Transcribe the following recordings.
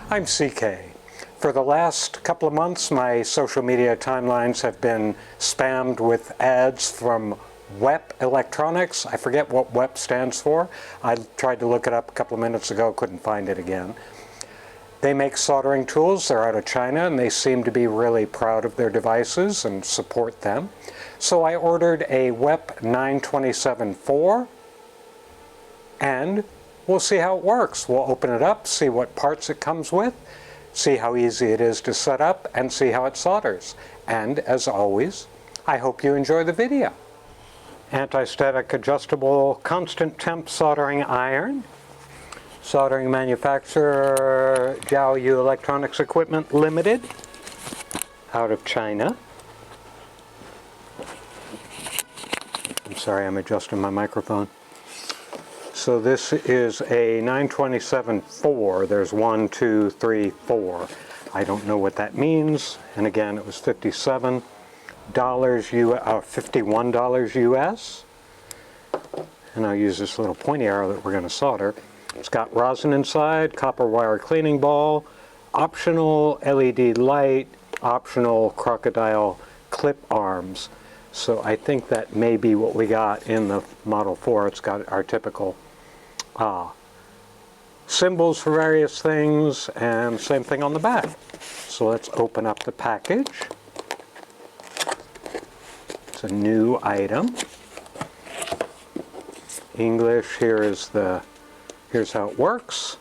I'm CK. For the last couple of months, my social media timelines have been spammed with ads from WEP Electronics. I forget what WEP stands for. I tried to look it up a couple of minutes ago, couldn't find it again. They make soldering tools. They're out of China, and they seem to be really proud of their devices and support them. So I ordered a WEP 927-4, and we'll see how it works. We'll open it up, see what parts it comes with, see how easy it is to set up, and see how it solders. And as always, I hope you enjoy the video. Anti-static adjustable constant temp soldering iron. Soldering manufacturer Jiaoyu Electronics Equipment Limited, out of China. I'm sorry, I'm adjusting my microphone. So this is a 927-4. There's 1, 2, 3, 4. I don't know what that means. And again, it was $51 US. And I'll use this little pointy arrow that we're going to solder. It's got rosin inside, copper wire cleaning ball, optional LED light, optional crocodile clip arms. So I think that may be what we got in the Model 4. It's got our typical symbols for various things, and same thing on the back. So let's open up the package. It's a new item. English, here's how it works.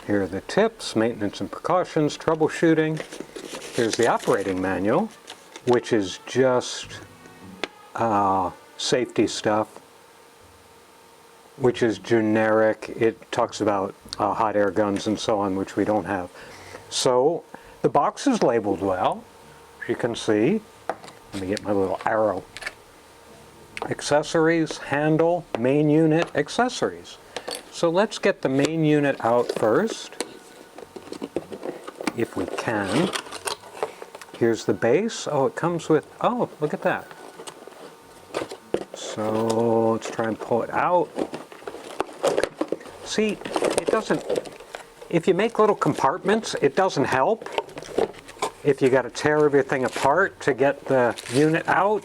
Here are the tips, maintenance and precautions, troubleshooting. Here's the operating manual, which is just safety stuff, which is generic. It talks about hot air guns and so on, which we don't have. So the box is labeled well, as you can see. Let me get my little arrow. Accessories, handle, main unit, accessories. So let's get the main unit out first, if we can. Here's the base. Oh, it comes with, oh, look at that. So let's try and pull it out. See, it doesn't, if you make little compartments, it doesn't help. If you got to tear everything apart to get the unit out,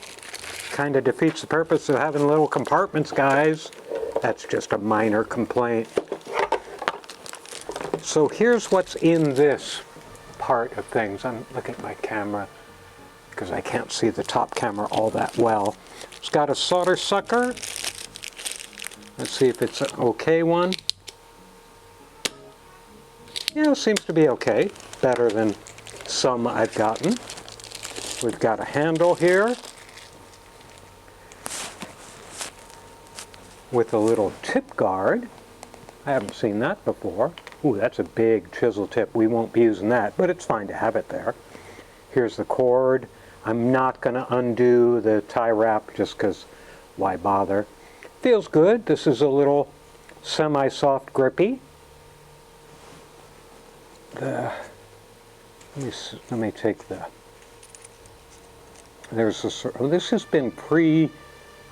kind of defeats the purpose of having little compartments, guys. That's just a minor complaint. So here's what's in this part of things. I'm looking at my camera because I can't see the top camera all that well. It's got a solder sucker. Let's see if it's an okay one. Yeah, it seems to be okay. Better than some I've gotten. We've got a handle here with a little tip guard. I haven't seen that before. Ooh, that's a big chisel tip. We won't be using that, but it's fine to have it there. Here's the cord. I'm not going to undo the tie wrap just because why bother. Feels good. This is a little semi-soft grippy. Let me take the, there's a, this has been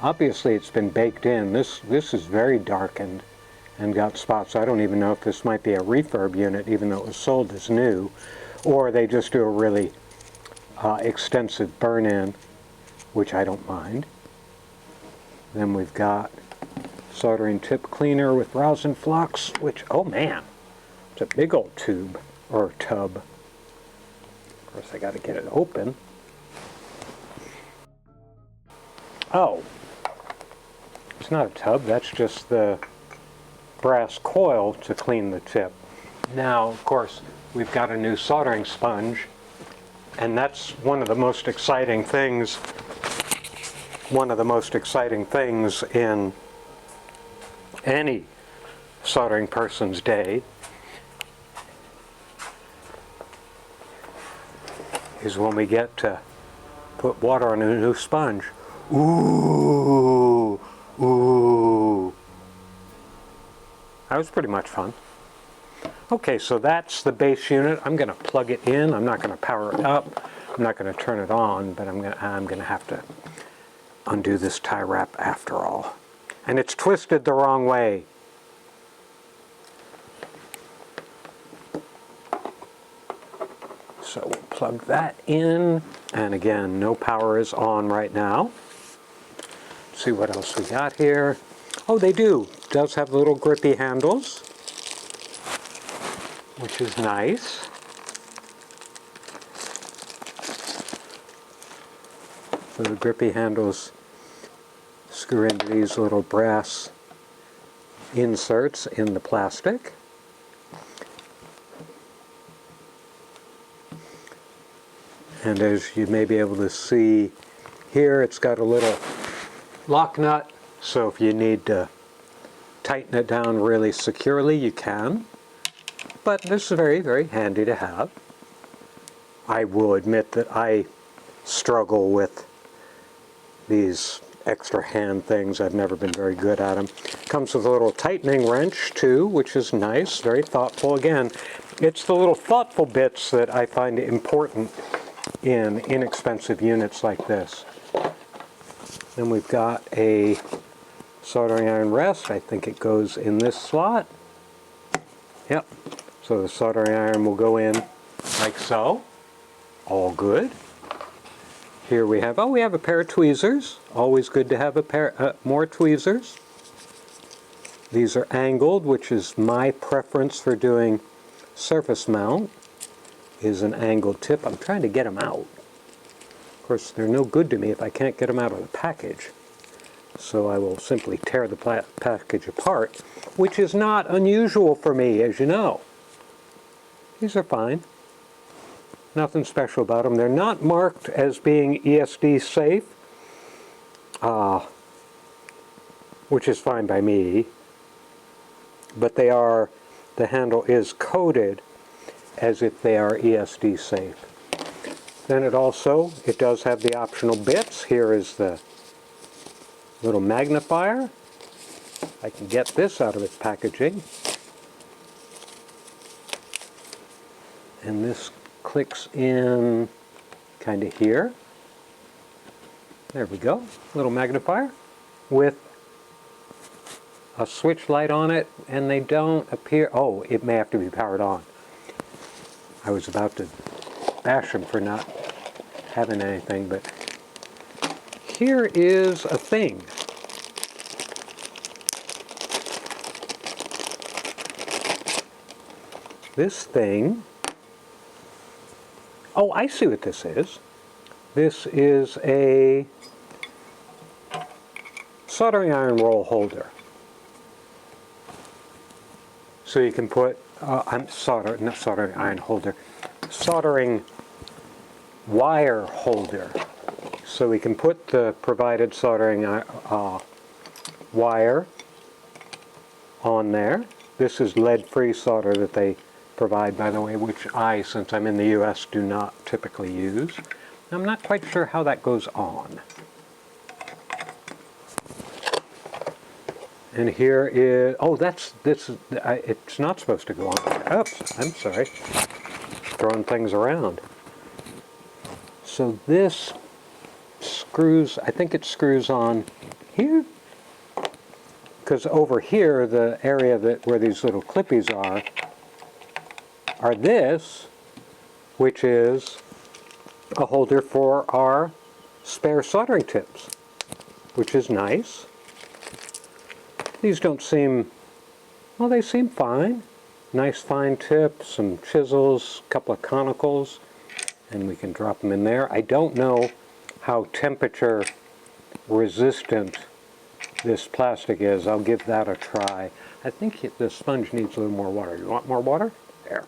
obviously it's been baked in. This is very darkened and got spots. I don't even know if this might be a refurb unit, even though it was sold as new, or they just do a really extensive burn-in, which I don't mind. Then we've got soldering tip cleaner with rosin flux, which, oh man, it's a big old tube, or tub. Of course, I got to get it open. Oh, it's not a tub, that's just the brass coil to clean the tip. Now, of course, we've got a new soldering sponge, and that's one of the most exciting things in any soldering person's day, is when we get to put water on a new sponge. Ooh, ooh. That was pretty much fun. Okay, so that's the base unit. I'm going to plug it in. I'm not going to power it up. I'm not going to turn it on, but I'm going to have to undo this tie wrap after all. And it's twisted the wrong way. So we'll plug that in, and again, no power is on right now. See what else we got here. Oh, they do. It does have little grippy handles, which is nice. So the grippy handles screw into these little brass inserts in the plastic. And as you may be able to see here, it's got a little lock nut, so if you need to tighten it down really securely, you can. But this is very, very handy to have. I will admit that I struggle with these extra hand things. I've never been very good at them. Comes with a little tightening wrench too, which is nice, very thoughtful. Again, it's the little thoughtful bits that I find important in inexpensive units like this. Then we've got a soldering iron rest. I think it goes in this slot. Yep. So the soldering iron will go in like so. All good. Here we have, we have a pair of tweezers. Always good to have a pair, more tweezers. These are angled, which is my preference for doing surface mount, is an angled tip. I'm trying to get them out. Of course, they're no good to me if I can't get them out of the package. So I will simply tear the package apart, which is not unusual for me, as you know. These are fine. Nothing special about them. They're not marked as being ESD safe, which is fine by me, but they are, the handle is coated as if they are ESD safe. Then it does have the optional bits. Here is the little magnifier. I can get this out of its packaging. And this clicks in kind of here. There we go. Little magnifier with a switch light on it, and they don't appear. Oh, it may have to be powered on. I was about to bash them for not having anything, but here is a thing. This thing, oh, I see what this is. This is a soldering iron roll holder. So you can put, not soldering iron holder, soldering wire holder. So we can put the provided soldering wire on there. This is lead-free solder that they provide, by the way, which I, since I'm in the US, do not typically use. I'm not quite sure how that goes on. And here is, oh, it's not supposed to go on. Oops, I'm sorry. Throwing things around. So this screws, I think it screws on here. Because over here, the area where these little clippies are this, which is a holder for our spare soldering tips, which is nice. These don't seem, well, they seem fine. Nice fine tips, some chisels, a couple of conicals, and we can drop them in there. I don't know how temperature resistant this plastic is. I'll give that a try. I think the sponge needs a little more water. You want more water? There.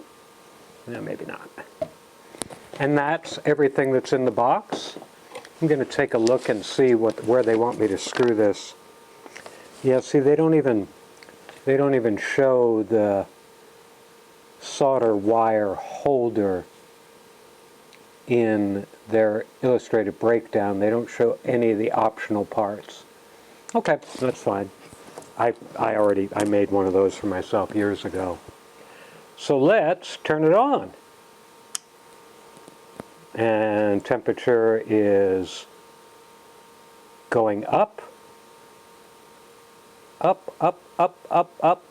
No, maybe not. And that's everything that's in the box. I'm going to take a look and see where they want me to screw this. Yeah, see, they don't even show the solder wire holder in their illustrated breakdown. They don't show any of the optional parts. Okay, that's fine. I made one of those for myself years ago. So let's turn it on. And temperature is going up. Up, up, up, up, up,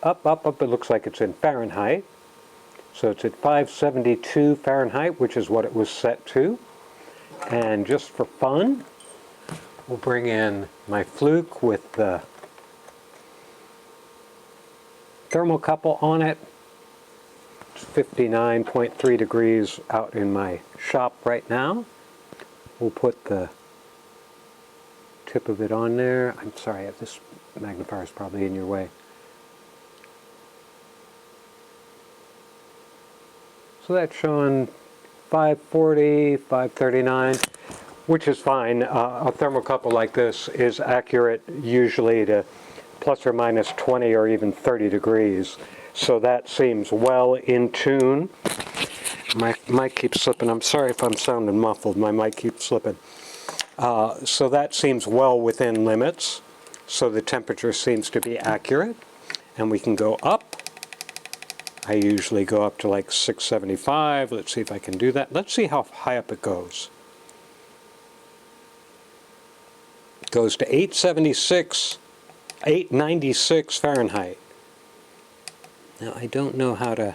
up, up, up. It looks like it's in Fahrenheit. So it's at 572 Fahrenheit, which is what it was set to. And just for fun, we'll bring in my fluke with the thermocouple on it. It's 59.3 degrees out in my shop right now. We'll put the tip of it on there. I'm sorry, this magnifier is probably in your way. So that's showing 540, 539, which is fine. A thermocouple like this is accurate usually to plus or minus 20 or even 30 degrees. So that seems well in tune. My mic keeps slipping. I'm sorry if I'm sounding muffled. My mic keeps slipping. So that seems well within limits. So the temperature seems to be accurate. And we can go up. I usually go up to like 675. Let's see if I can do that. Let's see how high up it goes. It goes to 896 Fahrenheit. Now I don't know how to...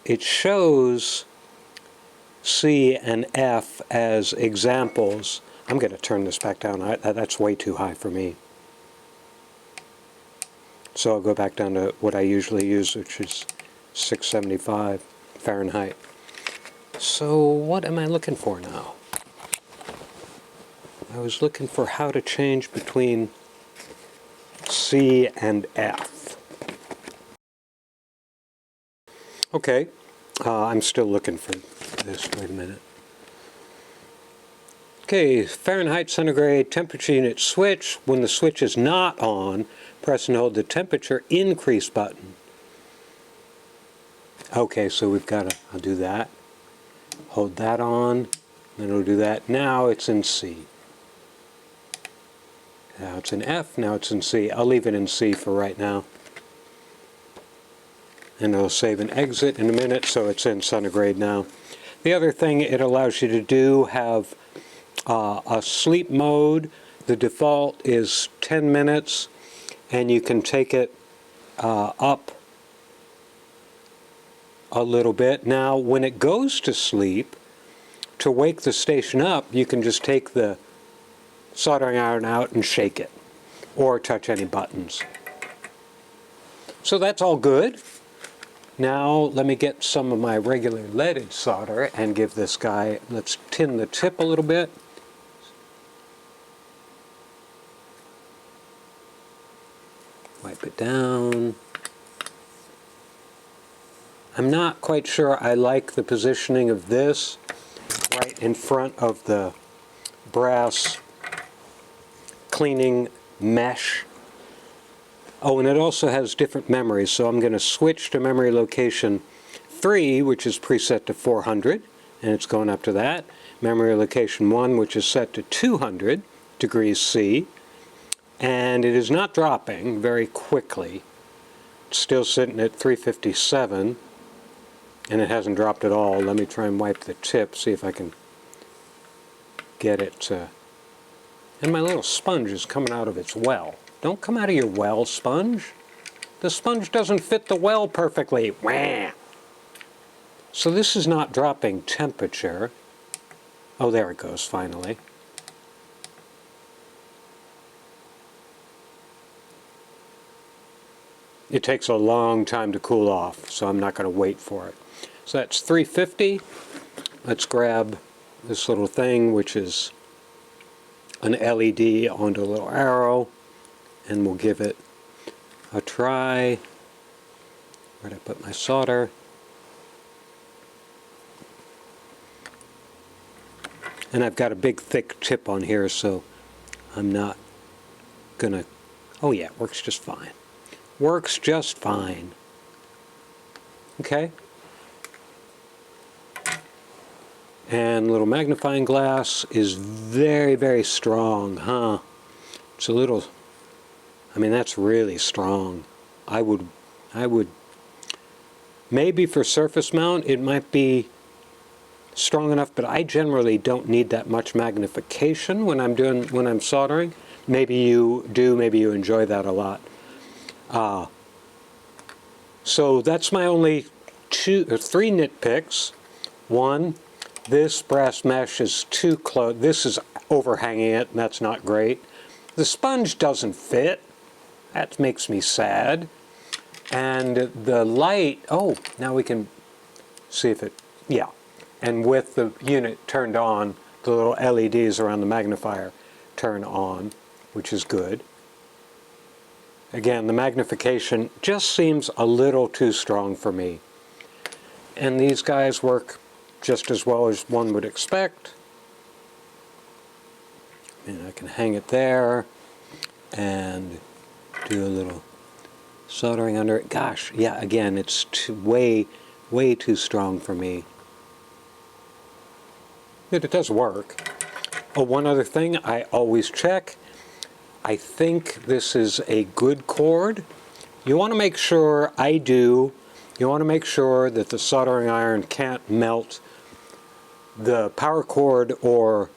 It shows C and F as examples. I'm going to turn this back down. That's way too high for me. So I'll go back down to what I usually use, which is 675 Fahrenheit. So what am I looking for now? I was looking for how to change between C and F. Okay, I'm still looking for this. Wait a minute. Okay, Fahrenheit, centigrade, temperature unit switch. When the switch is not on, press and hold the temperature increase button. Okay, so we've got to, I'll do that. Hold that on, then it'll do that. Now it's in C. Now it's in F, now it's in C. I'll leave it in C for right now. And it'll save and exit in a minute, so it's in centigrade now. The other thing it allows you to do, have a sleep mode. The default is 10 minutes, and you can take it up a little bit. Now, when it goes to sleep, to wake the station up, you can just take the soldering iron out and shake it, or touch any buttons. So that's all good. Now let me get some of my regular leaded solder and give this guy, let's tin the tip a little bit. Wipe it down. I'm not quite sure I like the positioning of this right in front of the brass cleaning mesh. Oh, and it also has different memories, so I'm going to switch to memory location 3, which is preset to 400, and it's going up to that. Memory location 1, which is set to 200 degrees C, and it is not dropping very quickly. It's still sitting at 357, and it hasn't dropped at all. Let me try and wipe the tip, see if I can get it to... And my little sponge is coming out of its well. Don't come out of your well, sponge. The sponge doesn't fit the well perfectly. Wah! So this is not dropping temperature. Oh, there it goes, finally. It takes a long time to cool off, so I'm not going to wait for it. So that's 350. Let's grab this little thing, which is an LED onto a little arrow, and we'll give it a try. Where'd I put my solder? And I've got a big thick tip on here, so I'm not gonna... Oh yeah, it works just fine. Works just fine. Okay. And little magnifying glass is very, very strong, huh? It's a little... I mean, that's really strong. I would, maybe for surface mount, it might be strong enough, but I generally don't need that much magnification when I'm soldering. Maybe you do, maybe you enjoy that a lot. So that's my only three nitpicks. One, this brass mesh is too close. This is overhanging it, and that's not great. The sponge doesn't fit. That makes me sad. And the light, oh, now we can see if it, yeah. And with the unit turned on, the little LEDs around the magnifier turn on, which is good. Again, the magnification just seems a little too strong for me. And these guys work just as well as one would expect. And I can hang it there and do a little soldering under it. Gosh, yeah, again, it's way too strong for me. But it does work. Oh, one other thing I always check. I think this is a good cord. You want to make sure, you want to make sure that the soldering iron can't melt the power cord or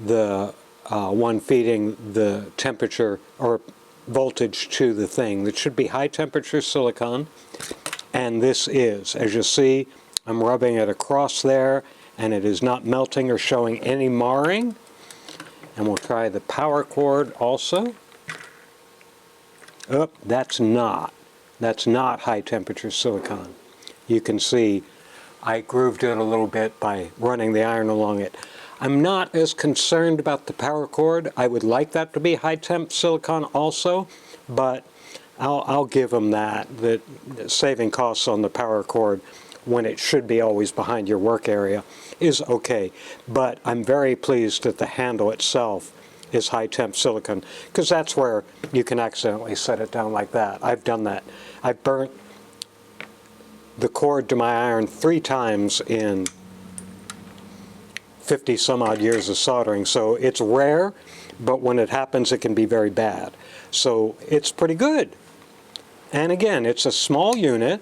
the one feeding the temperature or voltage to the thing. That should be high temperature silicon, and this is. As you see, I'm rubbing it across there, and it is not melting or showing any marring. And we'll try the power cord also. Oh, that's not high temperature silicon. You can see I grooved it a little bit by running the iron along it. I'm not as concerned about the power cord. I would like that to be high temp silicon also, but I'll give them that saving costs on the power cord when it should be always behind your work area is okay. But I'm very pleased that the handle itself is high temp silicon, because that's where you can accidentally set it down like that. I've done that. I've burnt the cord to my iron 3 times in 50 some odd years of soldering, so it's rare, but when it happens it can be very bad. So it's pretty good. And again, it's a small unit.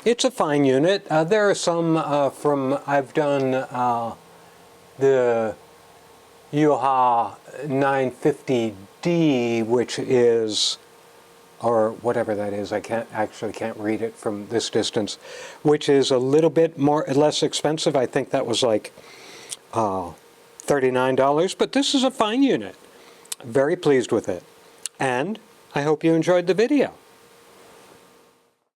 It's a fine unit. There are some I've done the Yuha 950D, which is, or whatever that is, I can't read it from this distance, which is a little bit less expensive. I think that was like $39, but this is a fine unit. Very pleased with it. And I hope you enjoyed the video.